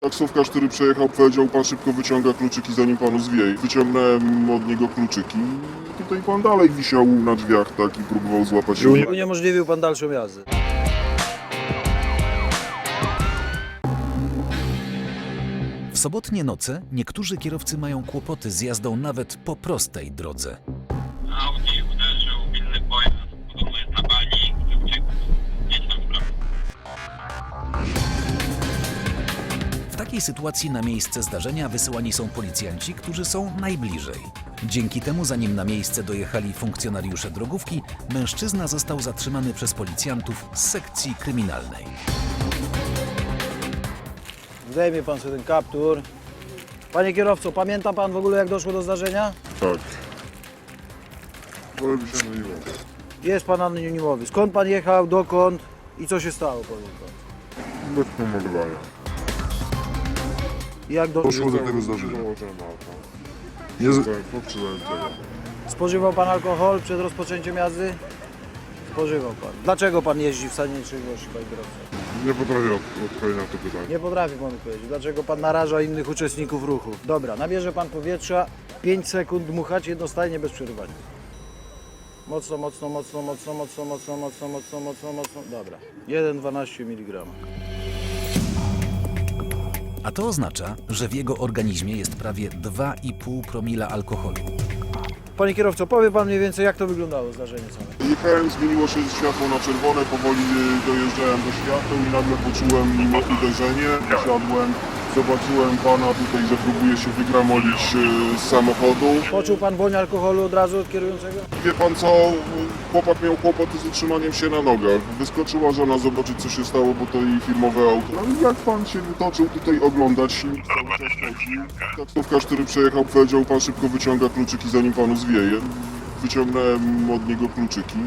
Taksówkarz, który przejechał, powiedział: pan szybko wyciąga kluczyki, zanim panu zwieje. Wyciągnąłem od niego kluczyki i tutaj pan dalej wisiał na drzwiach, tak, i próbował złapać się. Uniemożliwił pan dalszą jazdę. W sobotnie noce niektórzy kierowcy mają kłopoty z jazdą nawet po prostej drodze. Audi uderzył w inny pojazd, podobno jest na bani, który uciekł gdzieś tam w prawo. W takiej sytuacji na miejsce zdarzenia wysyłani są policjanci, którzy są najbliżej. Dzięki temu, zanim na miejsce dojechali funkcjonariusze drogówki, mężczyzna został zatrzymany przez policjantów z sekcji kryminalnej. Zdejmie pan sobie ten kaptur. Panie kierowco, pamięta pan w ogóle, jak doszło do zdarzenia? Tak. Ale mi się myliło. Jest pan anonimowy. Skąd pan jechał, dokąd i co się stało, powiem pan? Bez pomagania. Jak Doszło do tego zdarzenia. Nie popsułem tego. Spożywał pan alkohol przed rozpoczęciem jazdy? Spożywał pan. Dlaczego pan jeździ w stanie trzeźwości, panie kierowco? Nie potrafię odpowiedzieć na to pytanie. Nie potrafi pan odpowiedzieć. Dlaczego pan naraża innych uczestników ruchu? Dobra, nabierze pan powietrza, 5 sekund dmuchać jednostajnie bez przerywania. Mocno, mocno, mocno, mocno, mocno, mocno, mocno, mocno, mocno, mocno. Dobra. 1,12 mg. A to oznacza, że w jego organizmie jest prawie 2,5 promila alkoholu. Panie kierowco, powie pan mniej więcej, jak to wyglądało zdarzenie całe? Jechałem, zmieniło się światło na czerwone, powoli dojeżdżałem do światła i nagle poczułem uderzenie. Wysiadłem, zobaczyłem pana tutaj, że próbuje się wygramolić z samochodu. Poczuł pan woń alkoholu od razu od kierującego? Wie pan co, chłopak miał kłopoty z utrzymaniem się na nogach. Wyskoczyła żona zobaczyć, co się stało, bo to jej firmowe auto. No i jak pan się wytoczył tutaj oglądać, silnik cały czas chodził. Taksówkarz, który przejechał, powiedział: pan szybko wyciąga kluczyki, zanim panu zwieje. Wyciągnąłem od niego kluczyki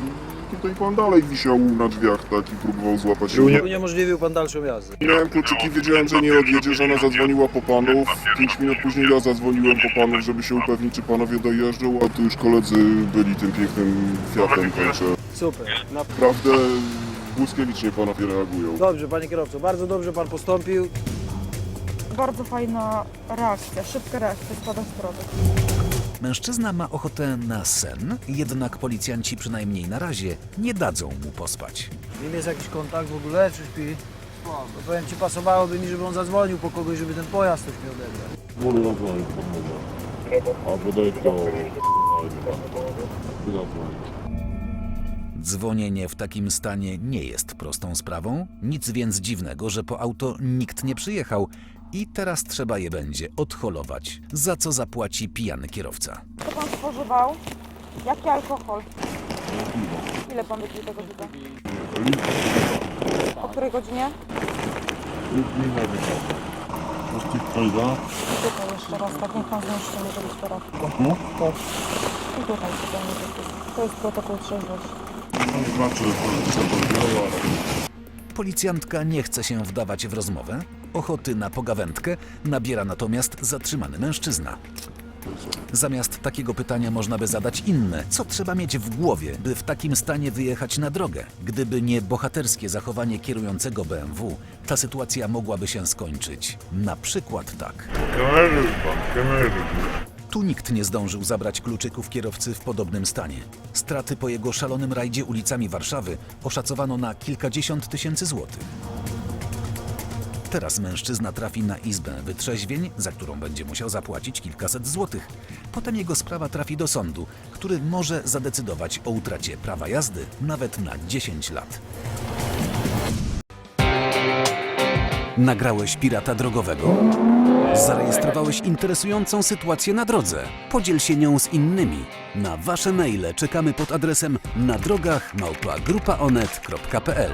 i tutaj pan dalej wisiał na drzwiach, tak, i próbował złapać się. Uniemożliwił pan dalszą jazdę. Miałem kluczyki, wiedziałem, że nie odjedzie, żona zadzwoniła po panów. 5 minut później ja zadzwoniłem po panów, żeby się upewnić, czy panowie dojeżdżą, a tu już koledzy byli tym pięknym Fiatem, także Super. naprawdę błyskawicznie panowie reagują. Dobrze, panie kierowco, bardzo dobrze pan postąpił. Bardzo fajna reakcja, szybka reakcja, spada z przodu. Mężczyzna ma ochotę na sen, jednak policjanci przynajmniej na razie nie dadzą mu pospać. Z nim jest jakiś kontakt w ogóle, czy śpi? No powiem ci, pasowałoby mi, żeby on zadzwonił po kogoś, żeby ten pojazd coś mi odebrał. Mogę zadzwonić, a bodaj to... Dzwonienie w takim stanie nie jest prostą sprawą, nic więc dziwnego, że po auto nikt nie przyjechał i teraz trzeba je będzie odholować, za co zapłaci pijany kierowca. Co pan spożywał? Jaki alkohol? Ile pan wypił tego życia? O której godzinie? Tutaj jeszcze raz, tak niech pan zmieszczy, może być teraz. Tak. I tutaj to jest protokół trzeźwości. Policjantka nie chce się wdawać w rozmowę, ochoty na pogawędkę nabiera natomiast zatrzymany mężczyzna. Zamiast takiego pytania można by zadać inne. Co trzeba mieć w głowie, by w takim stanie wyjechać na drogę? Gdyby nie bohaterskie zachowanie kierującego BMW, ta sytuacja mogłaby się skończyć. Na przykład tak. Tu nikt nie zdążył zabrać kluczyków kierowcy w podobnym stanie. Straty po jego szalonym rajdzie ulicami Warszawy oszacowano na kilkadziesiąt tysięcy złotych. Teraz mężczyzna trafi na izbę wytrzeźwień, za którą będzie musiał zapłacić kilkaset złotych. Potem jego sprawa trafi do sądu, który może zadecydować o utracie prawa jazdy nawet na 10 lat. Nagrałeś pirata drogowego? Zarejestrowałeś interesującą sytuację na drodze? Podziel się nią z innymi. Na wasze maile czekamy pod adresem nadrogach@grupaonet.pl.